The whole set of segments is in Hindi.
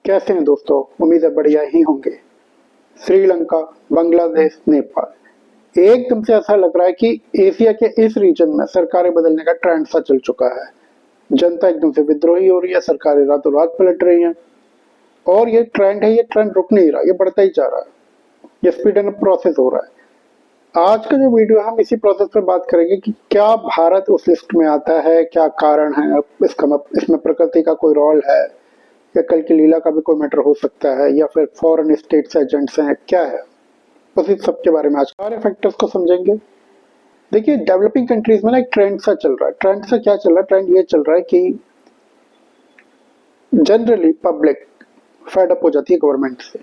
कैसे हैं दोस्तों? उम्मीद है बढ़िया ही होंगे। श्रीलंका, बांग्लादेश, नेपाल, एकदम से ऐसा लग रहा है कि एशिया के इस रीजन में सरकारें बदलने का ट्रेंड सा चल चुका है। जनता एकदम से विद्रोही हो रही है, सरकारें रातों रात पलट रही हैं और ये ट्रेंड है, ये ट्रेंड रुक नहीं रहा, ये बढ़ता ही जा रहा है, ये स्पीड एंड प्रोसेस हो रहा है। आज का जो वीडियो है हम इसी प्रोसेस पे बात करेंगे कि क्या भारत उस लिस्ट में आता है, क्या कारण है इसमें प्रकृति का कोई रोल है या कल की लीला का भी कोई मैटर हो सकता है या फिर फॉरेन स्टेट्स एजेंट्स हैं, क्या है, उसी सब के बारे में आज सारे फैक्टर्स को समझेंगे। देखिए, डेवलपिंग कंट्रीज में ना एक ट्रेंड सा चल रहा है। ट्रेंड सा क्या चल रहा है? ट्रेंड ये चल रहा है कि जनरली पब्लिक फेड अप हो जाती है गवर्नमेंट से,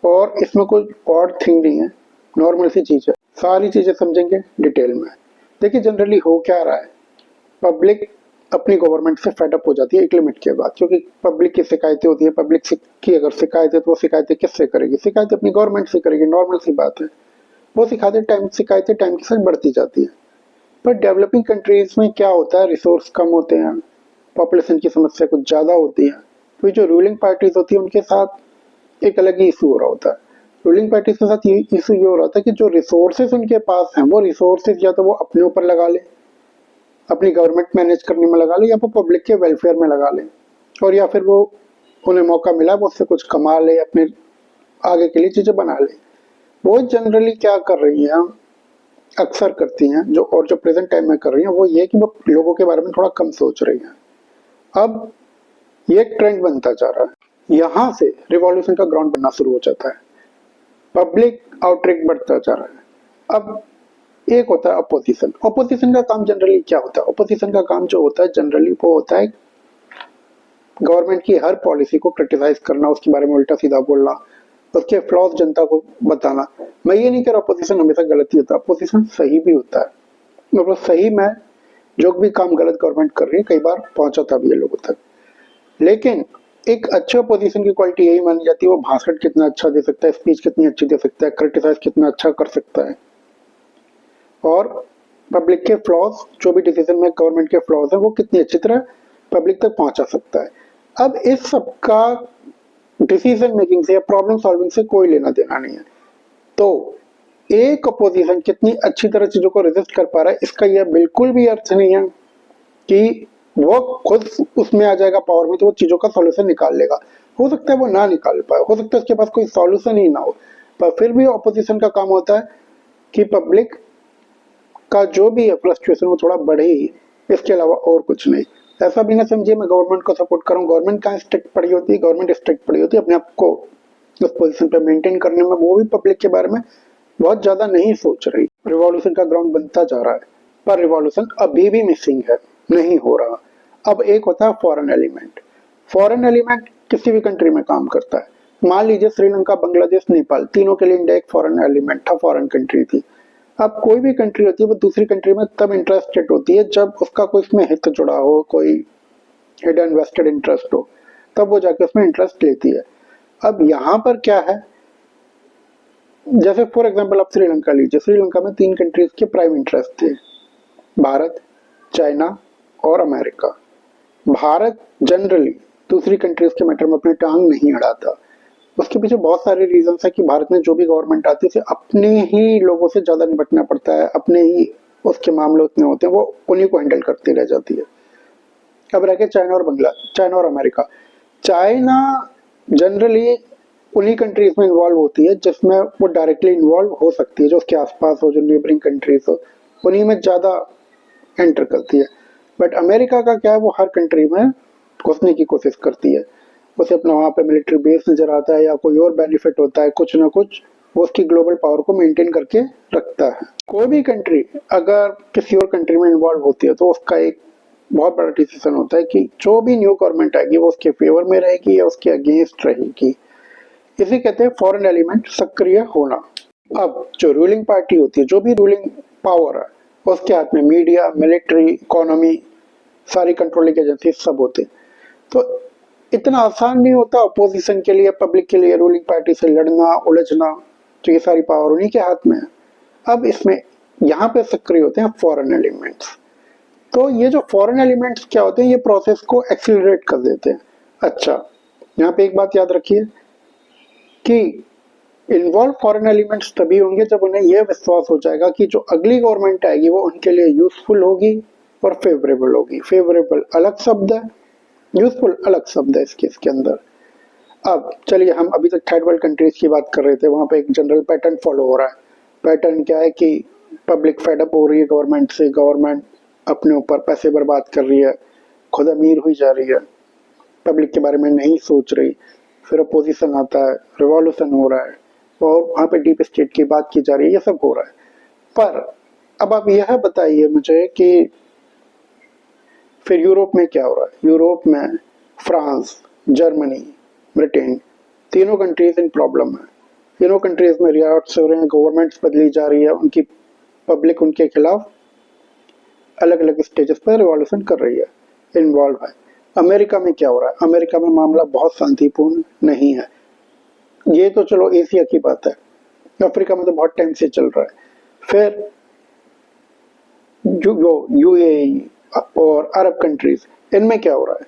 और इसमें कोई ऑड थिंग नहीं है, नॉर्मल सी चीज है। सारी चीजें समझेंगे डिटेल में। देखिए, जनरली हो क्या रहा है, पब्लिक अपनी गवर्नमेंट से फेड अप हो जाती है एक लिमिट के बाद, क्योंकि पब्लिक की शिकायतें होती है। पब्लिक की अगर शिकायत है तो वो शिकायतें किससे करेगी? शिकायतें अपनी गवर्नमेंट से करेगी, नॉर्मल सी बात है। वो शिकायतें टाइम के साथ बढ़ती जाती है। पर डेवलपिंग कंट्रीज में क्या होता है, रिसोर्स कम होते हैं, पॉपुलेशन की समस्या कुछ ज्यादा होती है, तो जो रूलिंग पार्टीज होती है उनके साथ एक अलग ही इशू हो रहा होता है। रूलिंग पार्टीज के साथ ये इशू ये हो रहा था कि जो रिसोर्सेज उनके पास हैं, वो रिसोर्सेज या तो वो अपने ऊपर लगा ले, अपनी गवर्नमेंट मैनेज करने में लगा ले, या वो पब्लिक के वेलफेयर में लगा ले, और या फिर वो उन्हें मौका मिला वो उससे कुछ कमा ले, अपने आगे के लिए चीजें बना ले। वो जनरली क्या कर रही हैं, अक्सर करती हैं, जो प्रेजेंट टाइम में कर रही हैं, वो ये कि वो लोगों के बारे में थोड़ा कम सोच रही हैं। अब ये ट्रेंड बनता जा रहा है, यहाँ से रिवॉल्यूशन का ग्राउंड बनना शुरू हो जाता है, पब्लिक आउटरीच बढ़ता जा रहा है। अब एक होता है अपोजिशन। अपोजिशन का काम जनरली क्या होता है? अपोजिशन का काम जो होता है जनरली वो होता है गवर्नमेंट की हर पॉलिसी को क्रिटिसाइज करना, उसके बारे में उल्टा सीधा बोलना, उसके फ्लॉज जनता को बताना। मैं ये नहीं कह रहा अपोजिशन हमेशा गलत ही होता है, अपोजिशन सही भी होता है। मतलब सही में जो भी काम गलत गवर्नमेंट कर रही है कई बार पहुंचाता भी है लोगों तक। लेकिन एक अच्छे अपोजिशन की क्वालिटी यही मानी जाती है, वो भाषण कितना अच्छा दे सकता है, स्पीच कितनी अच्छी दे सकता है, क्रिटिसाइज कितना अच्छा कर सकता है, और पब्लिक के फ्लॉज, जो भी डिसीजन में गवर्नमेंट के फ्लॉज है, वो कितनी अच्छी तरह पब्लिक तक पहुंचा सकता है। अब इस सब का डिसीजन मेकिंग से या प्रॉब्लम सॉल्विंग से कोई लेना देना नहीं है। तो एक अपोजिशन कितनी अच्छी तरह चीजों को रेजिस्ट कर पा रहा है, इसका यह बिल्कुल भी अर्थ नहीं है कि वो खुद उसमें आ जाएगा पावर में तो वो चीजों का सॉल्यूशन निकाल लेगा। हो सकता है वो ना निकाल पाए, हो सकता है उसके पास कोई सॉल्यूशन ही ना हो, पर फिर भी अपोजिशन का काम होता है कि पब्लिक का जो भी है फ्रस्ट्रेशन वो थोड़ा बढ़े ही, इसके अलावा और कुछ नहीं। ऐसा भी ना समझिए मैं गवर्नमेंट को सपोर्ट करूं। गवर्नमेंट कहाँ स्ट्रिक्ट पड़ी होती है? गवर्नमेंट स्ट्रिक्ट पड़ी होती है अपने आप को उस पोजीशन पे मेंटेन करने में, वो भी पब्लिक के बारे में बहुत ज्यादा नहीं सोच रही। रिवॉल्यूशन का ग्राउंड बनता जा रहा है, पर रिवॉल्यूशन अभी भी मिसिंग है, नहीं हो रहा। अब एक होता है फॉरेन एलिमेंट। फॉरेन एलिमेंट किसी भी कंट्री में काम करता है। मान लीजिए श्रीलंका, बांग्लादेश, नेपाल, तीनों के लिए इंडिया एक फॉरेन एलिमेंट था, फॉरेन कंट्री थी। अब कोई भी कंट्री होती है वो दूसरी कंट्री में तब इंटरेस्टेड होती है जब उसका कोई इसमें हित जुड़ा हो, कोई हिडन वेस्टेड इंटरेस्ट हो, तब वो जाके उसमें इंटरेस्ट लेती है। अब यहाँ पर क्या है, जैसे फॉर एग्जांपल आप श्रीलंका लीजिए। श्रीलंका में 3 कंट्रीज के प्राइम इंटरेस्ट थे, भारत, चाइना और अमेरिका। भारत जनरली दूसरी कंट्रीज के मैटर में अपनी टांग नहीं अड़ाता। उसके पीछे बहुत सारे रीजन है कि भारत में जो भी गवर्नमेंट आती है उसे अपने ही लोगों से ज्यादा निपटना पड़ता है, अपने ही उसके मामले उतने होते हैं, वो उन्हीं को हैंडल करती रह जाती है। अब रह गए चाइना और अमेरिका। चाइना जनरली उन्हीं कंट्रीज में इन्वॉल्व होती है जिसमें वो डायरेक्टली इन्वॉल्व हो सकती है, जो उसके आसपास हो, जो नेबरिंग कंट्रीज हो, उन्हीं में ज्यादा एंटर करती है। बट अमेरिका का क्या है, वो हर कंट्री में घुसने की कोशिश करती है। उसे अपना वहां पे मिलिट्री बेस नजर आता है या कोई और बेनिफिट होता है, कुछ ना कुछ वो उसकी ग्लोबल पावर को मेंटेन करके रखता है। कोई भी कंट्री अगर किसी और कंट्री में इन्वॉल्व होती है तो उसका एक बहुत बड़ा डिसीजन होता है कि जो भी न्यू गवर्नमेंट आएगी वो उसके फेवर में रहेगी या उसके अगेंस्ट रहेगी। इसे कहते हैं फॉरेन एलिमेंट सक्रिय होना। अब जो रूलिंग पार्टी होती है, जो भी रूलिंग पावर है, उसके हाथ में मीडिया, मिलिट्री, इकोनॉमी, सारी कंट्रोलिंग एजेंसी सब होते हैं। तो इतना आसान नहीं होता अपोजिशन के लिए, पब्लिक के लिए रूलिंग पार्टी से लड़ना, उलझना, तो ये सारी पावर उन्हीं के हाथ में है। अब इसमें यहाँ पे सक्रिय होते हैं फॉरेन एलिमेंट्स। तो ये जो फॉरेन एलिमेंट्स क्या होते हैं, ये प्रोसेस को एक्सीलरेट कर देते हैं। अच्छा, यहाँ पे एक बात याद रखिए कि इन्वॉल्व फॉरेन एलिमेंट्स तभी होंगे जब उन्हें यह विश्वास हो जाएगा कि जो अगली गवर्नमेंट आएगी वो उनके लिए यूजफुल होगी और फेवरेबल होगी। फेवरेबल अलग शब्द है, यूजफुल अलग शब्द है इस केस के अंदर। अब चलिए, हम अभी तक थर्ड वर्ल्ड कंट्रीज की बात कर रहे थे, वहां पे एक जनरल पैटर्न फॉलो हो रहा है। पैटर्न क्या है कि पब्लिक फेडअप हो रही है गवर्नमेंट से, गवर्नमेंट अपने ऊपर पैसे बर्बाद कर रही है, खुद अमीर हुई जा रही है, पब्लिक के बारे में नहीं सोच रही। फिर अपोजिशन आता है, रिवॉल्यूशन हो रहा है और वहाँ पे डीप स्टेट की बात की जा रही है, ये सब हो रहा है। पर अब आप यह बताइए मुझे कि फिर यूरोप में क्या हो रहा है। यूरोप में फ्रांस, जर्मनी, ब्रिटेन, तीनों कंट्रीज इन प्रॉब्लम है। तीनों कंट्रीज में रियाट्स हो रहे हैं, गवर्नमेंट्स बदली जा रही है, उनकी पब्लिक उनके खिलाफ अलग अलग स्टेजेस पर रिवॉल्यूशन कर रही है, इन्वॉल्व है। अमेरिका में क्या हो रहा है? अमेरिका में मामला बहुत शांतिपूर्ण नहीं है। ये तो चलो एशिया की बात है, अफ्रीका में तो बहुत टाइम से चल रहा है। फिर जो यूएई और अरब कंट्रीज, इनमें क्या हो रहा है?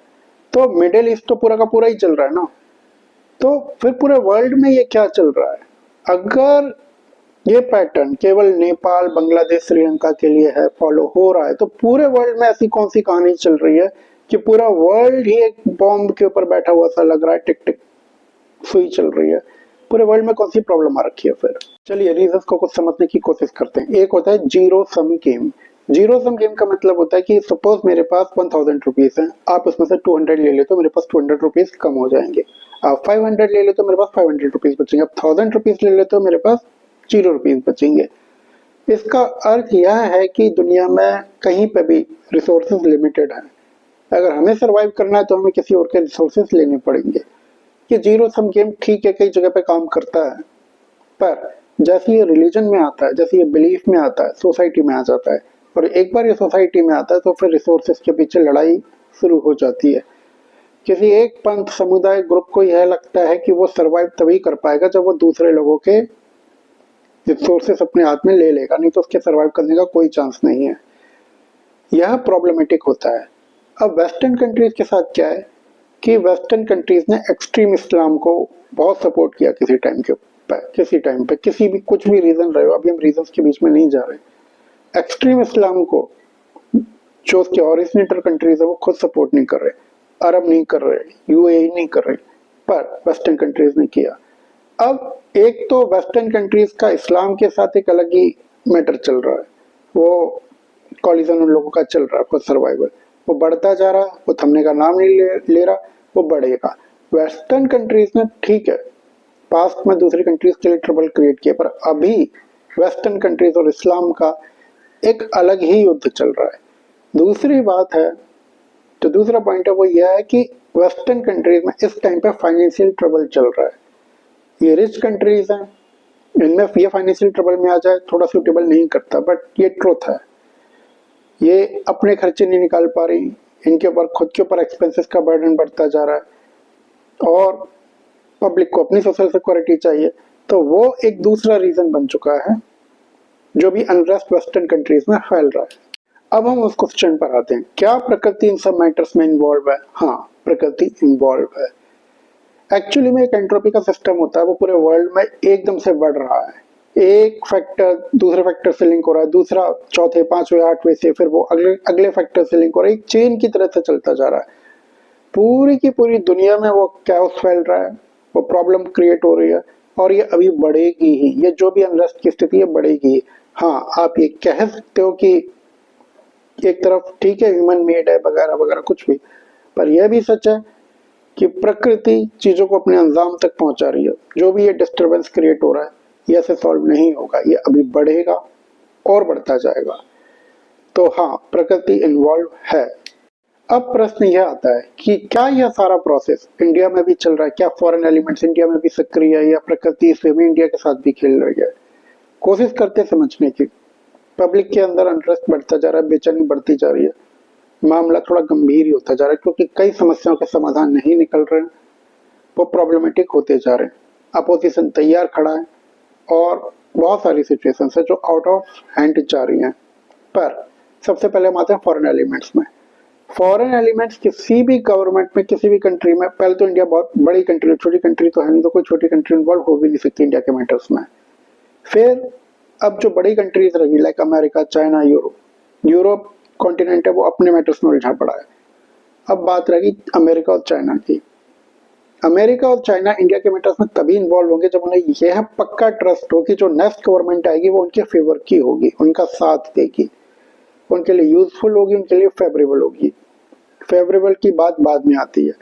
तो मिडिल ईस्ट तो पूरा का पूरा ही चल रहा है ना। तो फिर पूरे वर्ल्ड में ये क्या चल रहा है? अगर ये पैटर्न केवल नेपाल, बांग्लादेश, श्रीलंका के लिए है, फॉलो हो रहा है, तो पूरे वर्ल्ड में ऐसी कौन सी कहानी चल रही है कि पूरा वर्ल्ड ही एक बॉम्ब के ऊपर बैठा हुआ सा लग रहा है, टिक टिक सुई चल रही है। पूरे वर्ल्ड में कौन सी प्रॉब्लम आ रखी है? फिर चलिए रीजंस को कुछ समझने की कोशिश करते हैं। एक होता है zero sum game. Zero sum game का मतलब होता है कि सपोज मेरे पास 1000 रुपीज है, आप उसमें से 200 ले लेते हो, मेरे पास 200 रुपीज कम हो जाएंगे। आप 500 ले लेते हो, मेरे पास 500 रुपीज बचेंगे। आप 1000 रुपीज ले लेते हो, मेरे पास 0 रुपीज बचेंगे। इसका अर्थ यह है कि दुनिया में कहीं पे भी रिसोर्सेज लिमिटेड है। अगर हमें सरवाइव करना है तो हमें किसी और के रिसोर्सेज लेने पड़ेंगे। ये जीरो सम गेम ठीक है, कई जगह पे काम करता है, पर जैसे ये रिलीजन में आता है, जैसे ये बिलीफ में आता है, सोसाइटी में आ जाता है, और एक बार ये सोसाइटी में आता है तो फिर रिसोर्सेज के पीछे लड़ाई शुरू हो जाती है। किसी एक पंथ, समुदाय, ग्रुप को यह लगता है कि वो सरवाइव तभी कर पाएगा जब वो दूसरे लोगों के रिसोर्सेस अपने हाथ में ले लेगा, नहीं तो उसके सरवाइव करने का कोई चांस नहीं है। यह प्रॉब्लमेटिक होता है। अब वेस्टर्न कंट्रीज के साथ क्या है कि वेस्टर्न कंट्रीज ने एक्सट्रीम इस्लाम को बहुत सपोर्ट किया किसी टाइम पे, किसी भी कुछ भी रीजन रहे हो, अभी हम रीजंस के बीच में नहीं जा रहे। एक्सट्रीम इस्लाम को जो उसके ओरिजिनेटर कंट्रीज है वो खुद सपोर्ट नहीं कर रहे, अरब नहीं कर रहे, यूएई नहीं कर रहे, पर वेस्टर्न कंट्रीज ने किया। अब एक तो वेस्टर्न कंट्रीज का इस्लाम के साथ एक अलग ही मैटर चल रहा है, वो कॉलिजन उन लोगों का चल रहा है फॉर सर्वाइवल। वो बढ़ता जा रहा है, वो थमने का नाम नहीं ले रहा, वो बढ़ेगा। वेस्टर्न कंट्रीज ने ठीक है पास्ट में दूसरी कंट्रीज के लिए ट्रबल क्रिएट किया, पर अभी वेस्टर्न कंट्रीज और इस्लाम का एक अलग ही युद्ध चल रहा है। दूसरी बात है, जो दूसरा पॉइंट है वो यह है कि वेस्टर्न कंट्रीज में इस टाइम पे फाइनेंशियल ट्रबल चल रहा है। ये रिच कंट्रीज हैं, इनमें ये फाइनेंशियल ट्रबल में आ जाए थोड़ा सूटेबल नहीं करता, बट ये ट्रुथ है। ये अपने खर्चे नहीं निकाल पा रही, इनके ऊपर खुद के ऊपर एक्सपेंसेस का बर्डन बढ़ता जा रहा है और पब्लिक को अपनी सोशल सिक्योरिटी चाहिए, तो वो एक दूसरा रीजन बन चुका है जो भी अनरेस्ट वेस्टर्न कंट्रीज में फैल रहा है। अब हम उस क्वेश्चन पर आते हैं, क्या प्रकृति इन सब मैटर्स में इन्वॉल्व है? हाँ, प्रकृति इन्वॉल्व है। एक्चुअली में एक एंट्रोपी का सिस्टम होता है, वो पूरे वर्ल्ड में एकदम से बढ़ रहा है। एक फैक्टर दूसरे फैक्टर से लिंक हो रहा है, दूसरा चौथे, पांचवें, आठवें से फिर वो अगले फैक्टर से लिंक हो रहा है, एक चेन की तरह से चलता जा रहा है। पूरी की पूरी दुनिया में वो कैओस फैल रहा है, वो प्रॉब्लम क्रिएट हो रही है और ये अभी बढ़ेगी ही। ये जो भी अनरेस्ट की स्थिति है बढ़ेगी। हाँ, आप ये कह सकते हो कि एक तरफ ठीक है ह्यूमन मेड है वगैरह वगैरह कुछ भी, पर यह भी सच है कि प्रकृति चीजों को अपने अंजाम तक पहुंचा रही है। जो भी ये डिस्टरबेंस क्रिएट हो रहा है ये ऐसे सॉल्व नहीं होगा, ये अभी बढ़ेगा और बढ़ता जाएगा। तो हाँ, प्रकृति इन्वॉल्व है। अब प्रश्न यह आता है कि क्या यह सारा प्रोसेस इंडिया में भी चल रहा है? क्या फॉरेन एलिमेंट्स इंडिया में भी सक्रिय है या प्रकृति इसमें भी इंडिया के साथ भी खेल रही है? कोशिश करते समझने की। पब्लिक के अंदर इंटरेस्ट बढ़ता जा रहा है, बेचैनी बढ़ती जा रही है, मामला थोड़ा गंभीर ही होता जा रहा है क्योंकि कई समस्याओं के समाधान नहीं निकल रहे हैं, वो प्रॉब्लमेटिक होते जा रहे हैं। अपोजिशन तैयार खड़ा है और बहुत सारी सिचुएशंस है जो आउट ऑफ हैंड जा रही हैं। पर सबसे पहले हम आते हैं फॉरेन एलिमेंट्स में। फॉरेन एलिमेंट्स किसी भी गवर्नमेंट में, किसी भी कंट्री में, पहले तो इंडिया बहुत बड़ी कंट्री है, छोटी कंट्री तो है नहीं, तो कोई छोटी कंट्री इन्वॉल्व हो भी नहीं सकती इंडिया के मैटर्स में। फिर अब जो बड़ी कंट्रीज रही like America, China, Europe continent है वो अपने मैटर्स में उलझा पड़ा है। अब बात रहेगी अमेरिका और चाइना की। अमेरिका और चाइना इंडिया के मैटर्स में तभी इन्वॉल्व होंगे जब उन्हें यह पक्का ट्रस्ट हो कि जो नेक्स्ट गवर्नमेंट आएगी वो उनके फेवर की होगी, उनका साथ देगी, उनके लिए यूजफुल होगी, उनके लिए फेवरेबल होगी। फेवरेबल की बात बाद में आती है।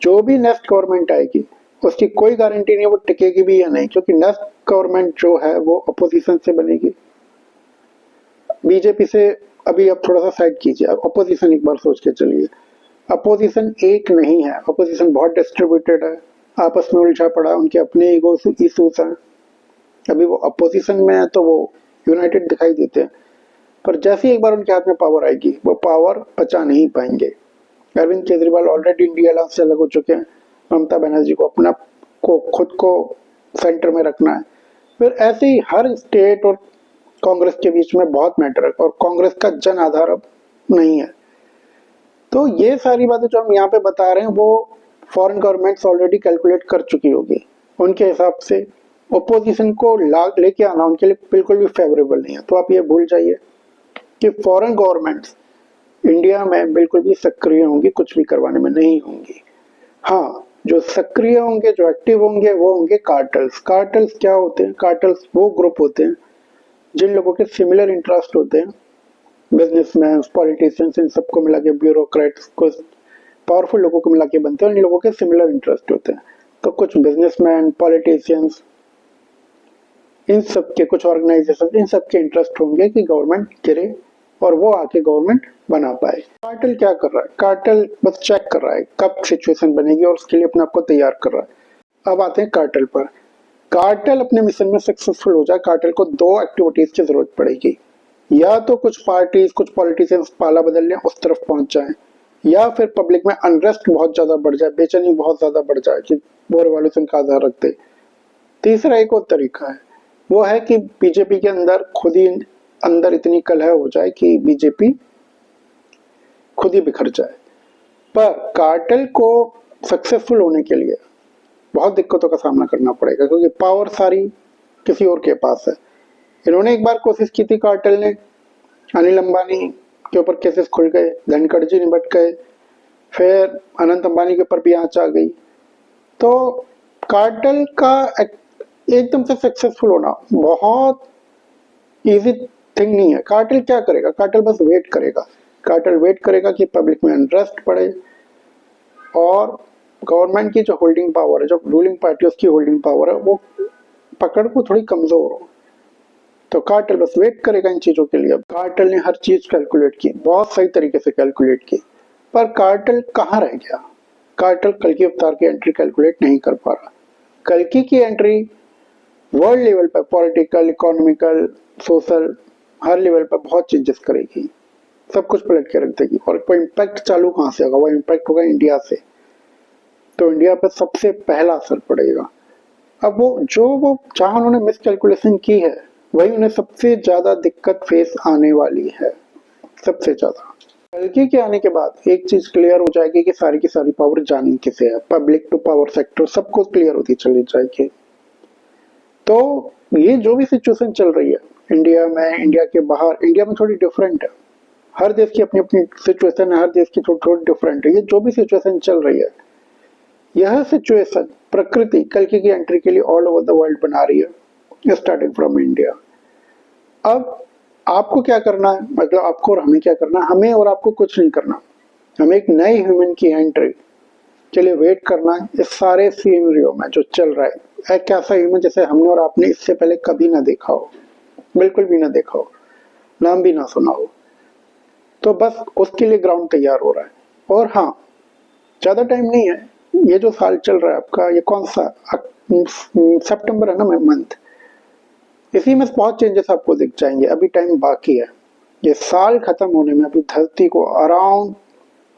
जो भी नेक्स्ट गवर्नमेंट आएगी उसकी कोई गारंटी नहीं है वो टिकेगी भी या नहीं, क्योंकि नेक्स्ट गवर्नमेंट जो है वो अपोजिशन से बनेगी। बीजेपी से अभी आप थोड़ा सा साइड कीजिए, अपोजिशन एक बार सोच के चलिए। अपोजिशन एक नहीं है, अपोजिशन बहुत डिस्ट्रीब्यूटेड है, आपस में उलझा पड़ा है, उनके अपने ईगो इशूज हैं। अभी वो अपोजिशन में है तो वो यूनाइटेड दिखाई देते हैं, पर जैसे ही एक बार उनके हाथ में पावर आएगी वो पावर बचा नहीं पाएंगे। Arvind Kejriwal already India alliance से अलग हो चुके हैं, ममता बनर्जी को अपना खुद को सेंटर में रखना है। फिर ऐसे ही हर स्टेट और कांग्रेस के बीच में बहुत मैटर है, और कांग्रेस का जन आधार अब नहीं है। तो ये सारी बातें जो हम यहाँ पे बता रहे हैं वो फॉरेन गवर्नमेंट्स ऑलरेडी कैलकुलेट कर चुकी होगी। उनके हिसाब से ओपोजिशन को लेके आना उनके लिए बिल्कुल भी फेवरेबल नहीं है। तो आप ये भूल जाइए कि फॉरेन गवर्नमेंट्स इंडिया में बिल्कुल भी सक्रिय होंगी, कुछ भी करवाने में नहीं होंगी। हाँ, जो सक्रिय होंगे, जो एक्टिव होंगे वो होंगे कार्टल्स। कार्टल्स क्या होते हैं? कार्टल्स वो ग्रुप होते हैं जिन लोगों के सिमिलर इंटरेस्ट होते हैं, बिजनेसमैन, पॉलिटिशियंस, इन सबको मिला के, ब्यूरोक्रेट्स, कुछ पावरफुल लोगों को मिला के बनते हैं, और इन लोगों के सिमिलर इंटरेस्ट होते हैं। तो कुछ बिजनेसमैन, पॉलिटिशियंस, इन सब के कुछ ऑर्गेनाइजेशन, इन सब के इंटरेस्ट होंगे कि गवर्नमेंट गिरे और वो आके गवर्नमेंट बना पाए। कार्टेल क्या कर रहा है? कार्टेल बस चेक कर रहा है कब सिचुएशन बनेगी और उसके लिए अपने आप को तैयार कर रहा है। अब आते हैं कार्टेल पर। कार्टेल अपने मिशन में सक्सेसफुल हो जाए, कार्टेल को दो एक्टिविटीज की जरूरत पड़ेगी। या तो कुछ पार्टीज, कुछ पॉलिटिशियंस पाला बदल लें, उस तरफ पहुंच जाएं, या फिर पब्लिक में अनरेस्ट बहुत ज्यादा बढ़ जाए, बेचैनी बहुत ज्यादा बढ़ जाए कि वो रिवॉल्यूशन का आधार रखते। तीसरा एक और तरीका है, वो है कि बीजेपी के अंदर खुद ही अंदर इतनी कलह हो जाए कि बीजेपी खुद ही बिखर जाए। पर कार्टेल को सक्सेसफुल होने के लिए बहुत दिक्कतों का सामना करना पड़ेगा, क्योंकि पावर सारी किसी और के पास है। इन्होंने एक बार कोशिश की थी कार्टेल ने, अनिल अंबानी के ऊपर केसेस खुल गए, धनखड़ जी निपट गए, फिर अनंत अंबानी के ऊपर भी आंच आ गई। तो कार्टेल का एकदम से सक्सेसफुल होना बहुत इजी थिंग नहीं है। कार्टेल क्या करेगा? कार्टेल बस वेट करेगा। कार्टेल वेट करेगा कि पब्लिक में इंटरेस्ट पड़े और गवर्नमेंट की जो होल्डिंग पावर है, जो रूलिंग पार्टी उसकी होल्डिंग पावर है, वो पकड़ को थोड़ी कमजोर हो। तो कार्टेल बस वेट करेगा इन चीजों के लिए। कार्टेल ने हर चीज कैलकुलेट की, बहुत सही तरीके से कैलकुलेट की, पर कार्टेल कहाँ रह गया? कार्टेल कल्कि अवतार की एंट्री कैलकुलेट नहीं कर पा रहा। कल्कि की एंट्री वर्ल्ड लेवल पर पॉलिटिकल, इकोनॉमिकल, सोशल, हर लेवल पर बहुत चेंजेस करेगी, सब कुछ पलट के रख देगी। और कोई इम्पैक्ट चालू कहाँ से होगा? वो इम्पैक्ट होगा इंडिया से। तो इंडिया पर सबसे पहला असर पड़ेगा। अब वो जहां उन्होंने मिस कैलकुलेशन की है वही उन्हें सबसे ज्यादा दिक्कत फेस आने वाली है, सबसे ज्यादा। कल्कि के आने के बाद एक चीज क्लियर हो जाएगी कि सारी की सारी पावर जानी किसे है, पब्लिक टू पावर सेक्टर, सबको क्लियर होती चली जाएगी। तो ये जो भी सिचुएशन चल रही है इंडिया में, इंडिया के बाहर, इंडिया में थोड़ी डिफरेंट है, हर देश की अपनी अपनी सिचुएशन है, हर देश की थोड़ी थोड़ी डिफरेंट है। ये जो भी सिचुएशन चल रही है, यह सिचुएशन प्रकृति कल्कि की एंट्री के लिए ऑल ओवर द वर्ल्ड बना रही है, स्टार्टिंग फ्रॉम इंडिया। अब आपको क्या करना है, मतलब आपको और हमें क्या करना है? हमें और आपको कुछ नहीं करना, हमें एक नए ह्यूमन की एंट्री के लिए वेट करना है। इस सारे सीनरियो में जो चल रहा है, एक ऐसा ह्यूमन जैसे हमने और आपने इससे पहले कभी ना देखा हो, बिल्कुल भी ना देखा हो, नाम भी ना सुना हो। तो बस उसके लिए ग्राउंड तैयार हो रहा है। और हाँ, ज्यादा टाइम नहीं है, ये जो साल चल रहा है आपका, ये कौन सा सितंबर है ना मंथ, इसी में बहुत चेंजेस आपको दिख जाएंगे। अभी टाइम बाकी है, ये साल खत्म होने में अभी धरती को अराउंड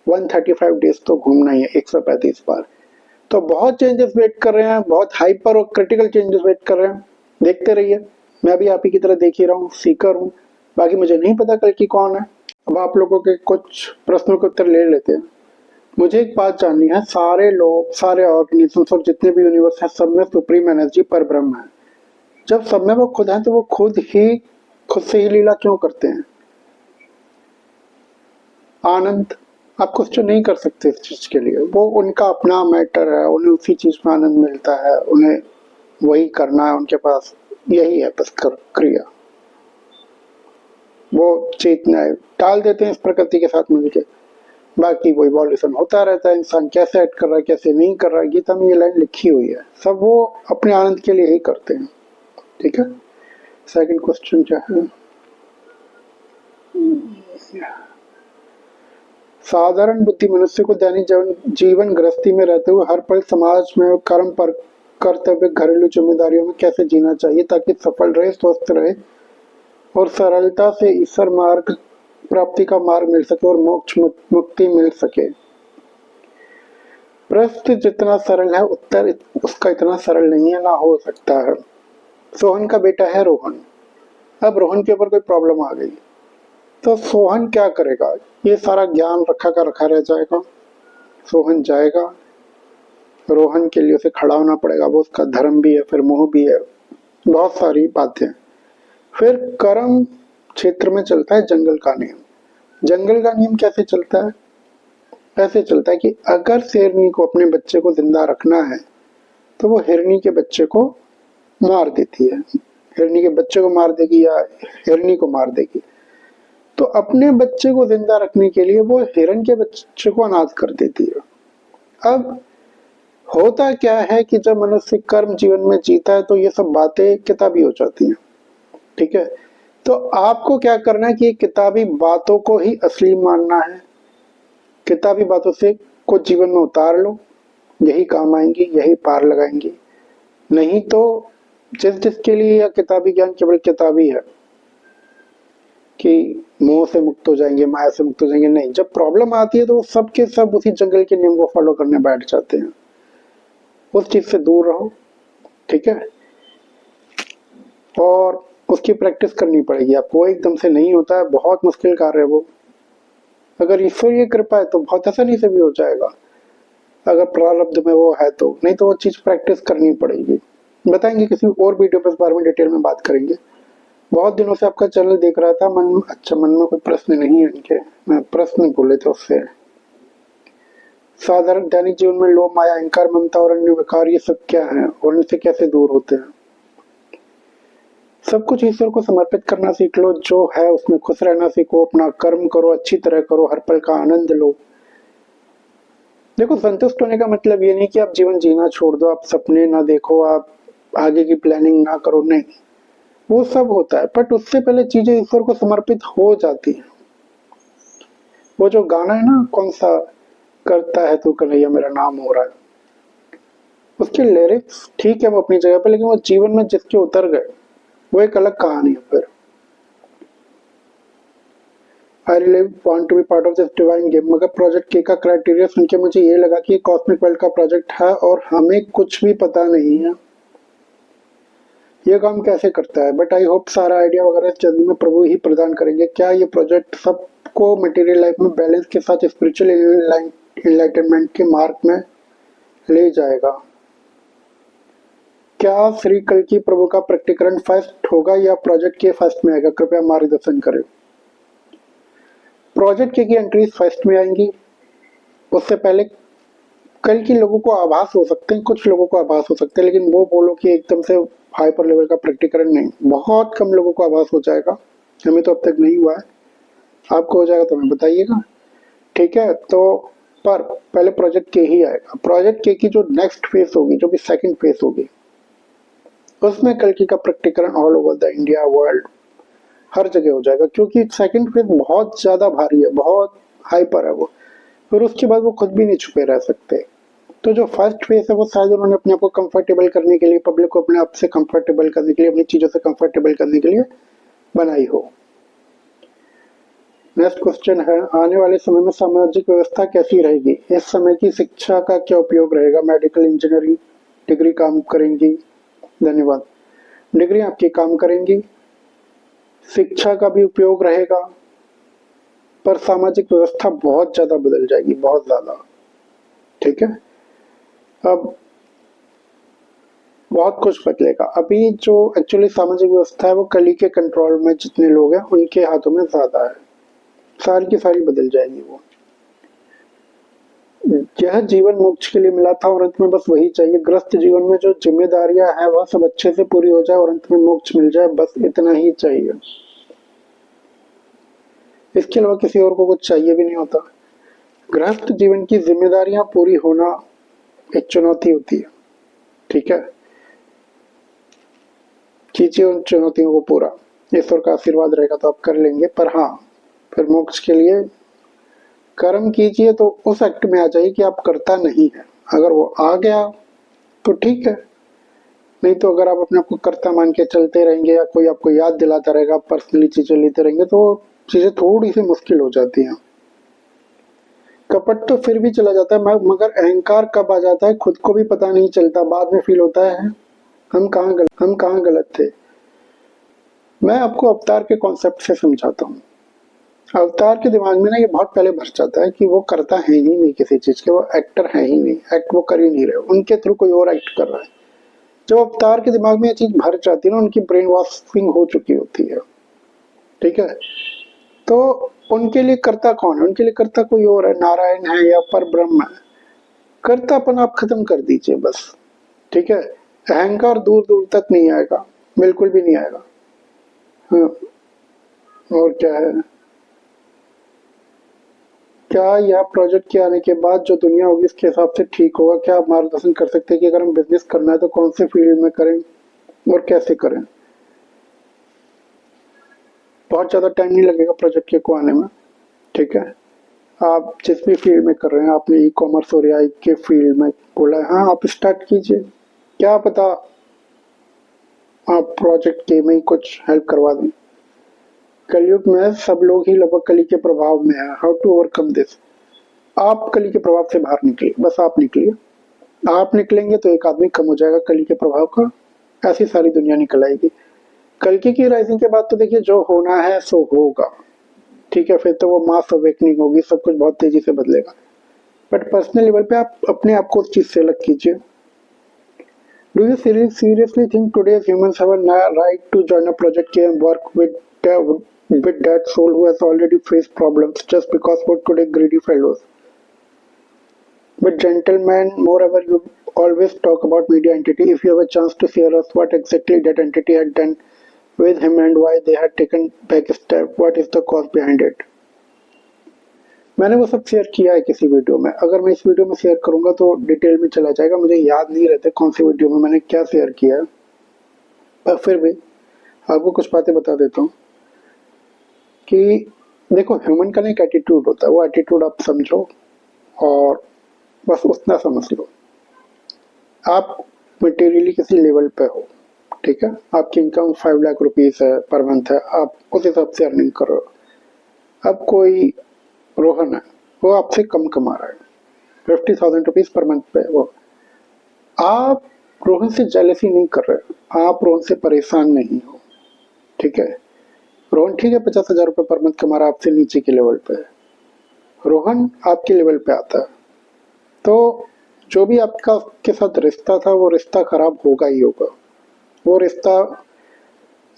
135 डेज तो घूमना ही है, 135 बार। तो बहुत चेंजेस वेट कर रहे हैं, बहुत हाइपर और क्रिटिकल चेंजेस वेट कर रहे हैं। देखते रहिए, मैं भी आप ही की तरह देख ही रहा हूँ, सीकर हूँ। बाकी मुझे नहीं पता कल की कौन है, अब आप लोगों के कुछ प्रश्नों के उत्तर ले लेते हैं। मुझे एक बात जाननी है, सारे लोग, सारे ऑर्गेनिजम्स और जितने भी यूनिवर्स है, सब में सुप्रीम एनर्जी पर ब्रह्म है। जब सब में वो खुद है तो वो खुद से ही लीला क्यों करते हैं? आनंद आप क्वेश्चन नहीं कर सकते इस चीज के लिए, वो उनका अपना मैटर है, उन्हें उसी चीज में आनंद मिलता है, उन्हें वही करना है, उनके पास यही है बस क्रिया। वो चेतना डाल देते हैं इस प्रकृति के साथ मिलकर, बाकी वो इवोल्यूशन होता रहता है, इंसान कैसे एक्ट कर रहा है कैसे नहीं कर रहा है, गीता में ये लाइन लिखी हुई है, सब वो अपने आनंद के लिए ही करते हैं। ठीक है, सेकंड क्वेश्चन क्या है? साधारण बुद्धि मनुष्य को दैनिक जीवन गृहस्थी में रहते हुए हर पल समाज में कर्म पर कर्तव्य घरेलू जिम्मेदारियों में कैसे जीना चाहिए ताकि सफल रहे, स्वस्थ रहे और सरलता से ईश्वर मार्ग प्राप्ति का मार्ग मिल सके और मोक्ष मुक्ति मिल सके। प्रश्न जितना सरल है उत्तर उसका इतना सरल नहीं है, ना हो सकता है। सोहन का बेटा है रोहन। अब रोहन के ऊपर कोई प्रॉब्लम आ गई तो सोहन क्या करेगा? ये सारा ज्ञान रखा का रखा रह जाएगा। सोहन जाएगा, रोहन के लिए उसे खड़ा होना पड़ेगा, वो उसका धर्म भी है, फिर मोह भी है, बहुत सारी बातें। फिर कर्म क्षेत्र में चलता है जंगल का नियम। जंगल का नियम कैसे चलता है? ऐसे चलता है कि अगर शेरनी को अपने बच्चे को जिंदा रखना है तो वो हिरनी के बच्चे को मार देती है, हिरनी के बच्चे को मार देगी या हिरनी को मार देगी। तो अपने बच्चे को जिंदा रखने के लिए वो हिरण के बच्चे को अनाथ कर देती है। अब होता क्या है कि जब मनुष्य कर्म जीवन में जीता है तो ये सब बातें किताबी हो जाती हैं। ठीक है, तो आपको क्या करना है कि ये किताबी बातों को ही असली मानना है, किताबी बातों से कुछ जीवन में उतार लो, यही काम आएंगी, यही पार लगाएंगी। नहीं तो जिसके लिए यह किताबी ज्ञान केवल किताबी है कि मोह से मुक्त हो जाएंगे, माया से मुक्त हो जाएंगे, नहीं, जब प्रॉब्लम आती है तो वो सब के सब उसी जंगल के नियम को फॉलो करने बैठ जाते हैं। उस चीज से दूर रहो। ठीक है, और उसकी प्रैक्टिस करनी पड़ेगी आपको, एकदम से नहीं होता है, बहुत मुश्किल कार्य है वो। अगर ईश्वर की कृपा है तो बहुत आसानी से भी हो जाएगा, अगर प्रारब्ध में वो है तो, नहीं तो वो चीज प्रैक्टिस करनी पड़ेगी। बताएंगे किसी और वीडियो पर इस बारे में डिटेल में बात करेंगे। बहुत दिनों से आपका चैनल देख रहा था, मन में कोई प्रश्न नहीं है इनके, मैं प्रश्न बोले थे उससे। साधारण दैनिक जीवन में लोभ, माया, अहंकार, ममता और अन्य विकार ये सब क्या है और इनसे कैसे दूर होते हैं? सब कुछ ईश्वर को समर्पित करना सीख लो, जो है उसमें खुश रहना सीखो, अपना कर्म करो, अच्छी तरह करो, हर पल का आनंद लो। देखो, संतुष्ट होने का मतलब ये नहीं कि आप जीवन जीना छोड़ दो, आप सपने ना देखो, आप आगे की प्लानिंग ना करो, नहीं, वो सब होता है, बट उससे पहले चीजें ईश्वर को समर्पित हो जाती है। वो जो गाना है ना, कौन सा, करता है तू कन्हैया मेरा नाम हो रहा है, उसके लिरिक्स ठीक है वो अपनी जगह पे, लेकिन वो जीवन में जिसके उतर गए वो एक अलग कहानी है। फिर I really want to be part of this divine game, मगर प्रोजेक्ट के का क्राइटेरिया सुन के मुझे ये लगा कि कॉस्मिक वर्ल्ड का प्रोजेक्ट है और हमें कुछ भी पता नहीं है ये काम कैसे करता है, बट आई होप सारा आइडिया वगैरह जल्दी में प्रभु ही प्रदान करेंगे। क्या ये प्रोजेक्ट सबको मटेरियल लाइफ में बैलेंस के साथ स्पिरिचुअल एनलाइटनमेंट के मार्ग में ले जाएगा? क्या श्री कल्कि प्रभु का प्रकटीकरण फर्स्ट होगा या प्रोजेक्ट के फर्स्ट में आएगा? कृपया मार्गदर्शन करें। प्रोजेक्ट की एंट्रीज फर्स्ट में आएंगी, उससे पहले कल की लोगों को आभास हो सकते हैं, कुछ लोगों को आभास हो सकते हैं, लेकिन वो बोलो कि एकदम से हाइपर लेवल का प्रकटीकरण नहीं, बहुत कम लोगों को आभास हो जाएगा। हमें तो अब तक नहीं हुआ है, आपको हो जाएगा तो हमें बताइएगा। ठीक है, तो पर पहले प्रोजेक्ट के ही आएगा। प्रोजेक्ट के की जो नेक्स्ट फेज होगी, जो भी सेकंड फेज होगी, उसमें कल्कि का प्रकटीकरण all over the India world हर जगह हो जाएगा, क्योंकि सेकंड फेज बहुत ज्यादा भारी है, बहुत हाइपर है वो, फिर उसके बाद वो खुद भी नहीं छुपे रह सकते। तो जो फर्स्ट फेज है वो शायद उन्होंने अपने आप को कंफर्टेबल करने के लिए, पब्लिक को अपने आप से कंफर्टेबल करने के लिए, अपनी चीजों से कंफर्टेबल करने के लिए बनाई हो। नेक्स्ट क्वेश्चन है, आने वाले समय में सामाजिक व्यवस्था कैसी रहेगी? इस समय की शिक्षा का क्या उपयोग रहेगा? मेडिकल, इंजीनियरिंग डिग्री काम करेंगी? धन्यवाद। डिग्री आपकी काम करेंगी, शिक्षा का भी उपयोग रहेगा, पर सामाजिक व्यवस्था बहुत ज्यादा बदल जाएगी, बहुत ज्यादा। ठीक है, अब बहुत कुछ बदलेगा। अभी जो एक्चुअली सामाजिक व्यवस्था है वो कली के कंट्रोल में जितने लोग हैं उनके हाथों में ज्यादा है, सारी की सारी बदल जाएगी वो। यह जीवन मोक्ष के लिए मिला था और अंत में बस वही चाहिए। ग्रस्त जीवन में जो जिम्मेदारियां हैं वह सब अच्छे से पूरी हो जाए और अंत में मोक्ष मिल जाए, बस इतना ही चाहिए। इसके अलावा किसी और को कुछ चाहिए भी नहीं होता। गृहस्थ जीवन की जिम्मेदारियां पूरी होना एक चुनौती होती है। ठीक है, कीजिए उन चुनौतियों को पूरा, ईश्वर का आशीर्वाद रहेगा तो आप कर लेंगे। पर हाँ, फिर मोक्ष के लिए कर्म कीजिए तो उस एक्ट में आ जाइए कि आप करता नहीं है। अगर वो आ गया तो ठीक है, नहीं तो अगर आप अपने आप को कर्ता मान के चलते रहेंगे या कोई आपको याद दिलाता रहेगा, पर्सनली चीजें लेते रहेंगे, तो चीजें थोड़ी सी मुश्किल हो जाती हैं। कपट तो फिर भी चला जाता है, मगर अहंकार कब आ जाता है खुद को भी पता नहीं चलता। बाद में फील होता है हम कहाँ गलत थे। मैं आपको अवतार के कॉन्सेप्ट से समझाता हूँ। अवतार के दिमाग में ना ये बहुत पहले भर जाता है कि वो करता है ही नहीं किसी चीज के, वो एक्टर है ही नहीं, एक्ट वो कर ही नहीं रहे, उनके थ्रू कोई और एक्ट कर रहा है। जब अवतार के दिमाग में ये चीज भर जाती है ना, उनकी ब्रेन वॉशिंग हो चुकी होती है। ठीक है, तो उनके लिए कर्ता कौन है? उनके लिए कर्ता कोई और है, नारायण है या पर ब्रह्म है। कर्तापन आप खत्म कर दीजिए बस। ठीक है, अहंकार दूर दूर तक नहीं आएगा, बिल्कुल भी नहीं आएगा। हाँ, और क्या है, क्या यह प्रोजेक्ट के आने के बाद जो दुनिया होगी इसके हिसाब से ठीक होगा? क्या आप मार्गदर्शन कर सकते हैं कि अगर हम बिजनेस करना है तो कौन से फील्ड में करें और कैसे करें? बहुत ज्यादा टाइम नहीं लगेगा प्रोजेक्ट के को आने में। ठीक है, आप जिस भी फील्ड में कर रहे हैं, आपने ई कॉमर्स और आई के फील्ड में बोला है, हाँ आप स्टार्ट कीजिए। क्या पता आप प्रोजेक्ट के में ही कुछ हेल्प करवा दें। कलयुग में सब लोग ही लगभग कली के प्रभाव में है। How to overcome this? आप कली के प्रभाव से बाहर निकलिए, बस आप निकलिए। आप निकलेंगे तो एक आदमी कम हो जाएगा कली के प्रभाव का, ऐसी सारी दुनिया निकल आएगी। कल्कि की राइजिंग के बाद तो देखिए जो होना है सो होगा। ठीक है, फिर तो वो मास अवेकनिंग होगी, सब कुछ बहुत तेजी से बदलेगा। बट पर्सनल लेवल पे आप अपने आप को उस चीज से अलग कीजिए। Do you seriously think today's humans have a right to join a project and work with that soul who has already faced problems just because for today greedy fellows? But gentlemen, moreover, you always talk about media entity. If you have a chance to share us what exactly that entity had done with him and why they had taken back a step, what is the cause behind it? मैंने वो सब शेयर किया है किसी वीडियो में। अगर मैं इस वीडियो में शेयर करूंगा तो डिटेल में चला जाएगा, मुझे याद नहीं रहता कौन सी वीडियो में मैंने क्या शेयर किया है, पर फिर भी आपको कुछ बातें बता देता हूँ कि देखो, ह्यूमन का ना एक एटीट्यूड होता है, वो एटीट्यूड आप समझो और बस उतना समझ लो। आप मटेरियली किसी लेवल पे हो, ठीक है, आपकी इनकम 5 लाख रुपीज है पर मंथ है, आप उस हिसाब से अर्निंग कर रहे हो। अब कोई रोहन है, वो आपसे कम कमा रहा है, 50,000 रुपीज पर मंथ पे वो। आप रोहन से जेलसी नहीं कर रहे, आप रोहन से परेशान नहीं हो। ठीक है, रोहन ठीक है 50,000 रुपये पर मंथ कमा रहा है, आपसे नीचे के लेवल पे है। रोहन आपके लेवल पे आता है तो जो भी आपका के साथ रिश्ता था वो रिश्ता खराब होगा ही होगा। वो रिश्ता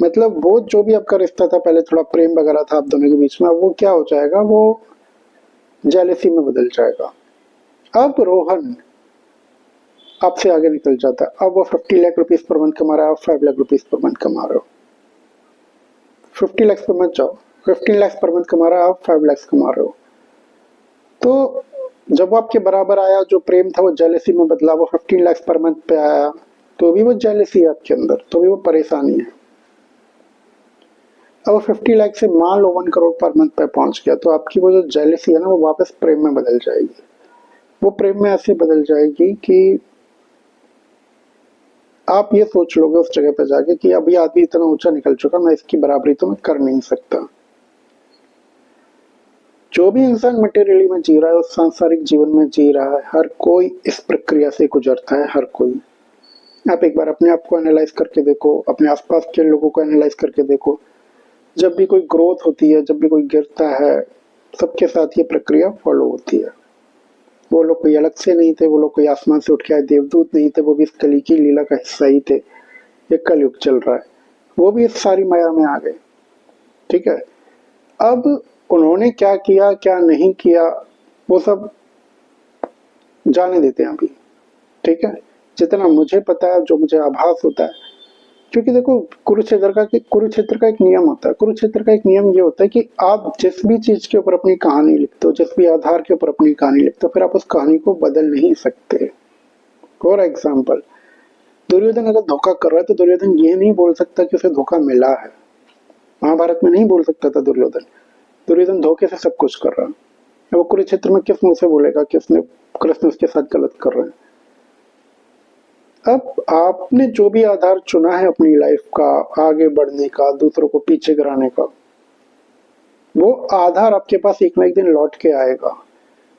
मतलब वो जो भी आपका रिश्ता था, पहले थोड़ा प्रेम वगैरह था आप दोनों के बीच में, अब वो क्या हो जाएगा, वो जेलसी में बदल जाएगा। अब रोहन आपसे आगे निकल जाता है। अब वो 50 लाख रुपीज पर मंथ कमा रहा है, आप 5 लाख रुपीज पर मंथ कमा रहे हो। 50 लाख पर मंथ जाओ, 15 लाख पर मंथ कमा रहा है, आप 5 लाख कमा रहे हो। तो जब वो आपके बराबर आया, जो प्रेम था वो जेलसी में बदला, वो 15 लाख पर मंथ पे आया, तो भी वो जेलसी है आपके अंदर, तो भी वो परेशानी है। अब 50 लाख से मान लो 1 करोड़ पर मंथ पे पहुंच गया, तो आपकी वो जो जेलसी है ना, वो वापस प्रेम में बदल जाएगी। वो प्रेम में ऐसे बदल जाएगी कि आप ये सोच लोगे उस जगह पे जाके कि अभी आदमी इतना ऊंचा निकल चुका, मैं इसकी बराबरी तो मैं कर नहीं सकता। जो भी इंसान मटेरियली में जी रहा है, उस सांसारिक जीवन में जी रहा है, हर कोई इस प्रक्रिया से गुजरता है, हर कोई। आप एक बार अपने आप को एनालाइज करके देखो, अपने आसपास के लोगों को एनालाइज करके देखो। जब भी कोई ग्रोथ होती है, जब भी कोई गिरता है, सबके साथ ये प्रक्रिया फॉलो होती है। वो लोग कोई अलग से नहीं थे, वो लोग कोई आसमान से उठ के आए देवदूत नहीं थे, वो भी इस कली की लीला का हिस्सा ही थे। ये कलयुग चल रहा है, वो भी इस सारी माया में आ गए। ठीक है, अब उन्होंने क्या किया क्या नहीं किया वो सब जाने देते हैं अभी। ठीक है, जितना मुझे पता है, जो मुझे आभास होता है, क्योंकि देखो कुरुक्षेत्र का एक नियम होता है। कुरुक्षेत्र का एक नियम ये होता है कि आप जिस भी चीज के ऊपर अपनी कहानी लिखते हो, जिस भी आधार के ऊपर अपनी कहानी लिखते हो, फिर आप उस कहानी को बदल नहीं सकते। फॉर एग्जाम्पल, दुर्योधन अगर धोखा कर रहा है तो दुर्योधन ये नहीं बोल सकता कि उसे धोखा मिला है। महाभारत में नहीं बोल सकता था दुर्योधन। दुर्योधन धोखे से सब कुछ कर रहा है। वो कुरुक्षेत्र में किस मुंह से बोलेगा कि उसने कृष्ण उसके साथ गलत कर रहे हैं। अब आपने जो भी आधार चुना है अपनी लाइफ का, आगे बढ़ने का, दूसरों को पीछे गिराने का, वो आधार आपके पास एक ना एक दिन लौट के आएगा।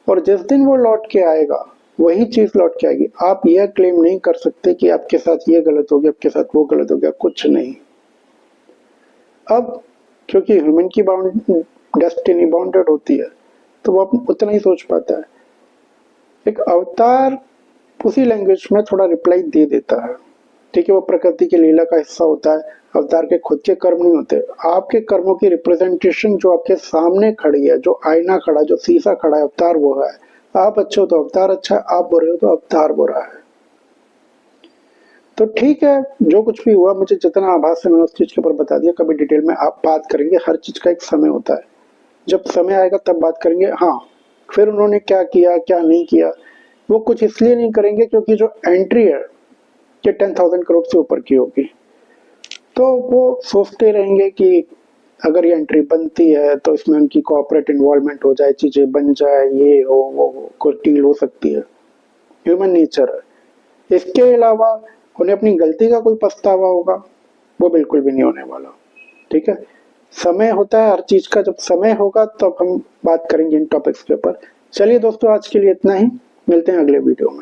और जिस दिन वो लौट के आएगा, वही चीज लौट के आएगी। आप यह क्लेम नहीं कर सकते कि आपके साथ ये गलत हो गया, आपके साथ वो गलत हो गया, कुछ नहीं। अब क्योंकि ह्यूमन की डेस्टिनी बाउंडेड होती है, तो वो उतना ही सोच पाता है। एक अवतार उसी लैंग्वेज में थोड़ा रिप्लाई दे देता है। ठीक है, वो प्रकृति की लीला का हिस्सा होता है। अवतार के खुद के कर्म नहीं होते, आपके कर्मों की रिप्रेजेंटेशन जो आपके सामने खड़ी है, जो आईना खड़ा, जो शीशा खड़ा है, अवतार वो है। आप अच्छे हो तो अवतार अच्छा है, आप बुरे हो तो अवतार बुरा है। तो ठीक है, जो कुछ भी हुआ, मुझे जितना आभास है मैंने उस चीज के ऊपर बता दिया। कभी डिटेल में आप बात करेंगे, हर चीज का एक समय होता है, जब समय आएगा तब बात करेंगे। हाँ, फिर उन्होंने क्या किया क्या नहीं किया वो कुछ इसलिए नहीं करेंगे क्योंकि जो एंट्री है ये 10,000 करोड़ से ऊपर की होगी। तो वो सोचते रहेंगे कि अगर ये एंट्री बनती है तो इसमें उनकी कॉर्पोरेट इन्वॉल्वमेंट हो जाए, चीजें बन जाए, ये हो वो हो, कोई डील हो सकती है। ह्यूमन नेचर है। इसके अलावा उन्हें अपनी गलती का कोई पछतावा होगा, वो बिल्कुल भी नहीं होने वाला। ठीक है, समय होता है हर चीज का, जब समय होगा तब हम बात करेंगे इन टॉपिक्स के ऊपर। चलिए दोस्तों, आज के लिए इतना ही, मिलते हैं अगले वीडियो में।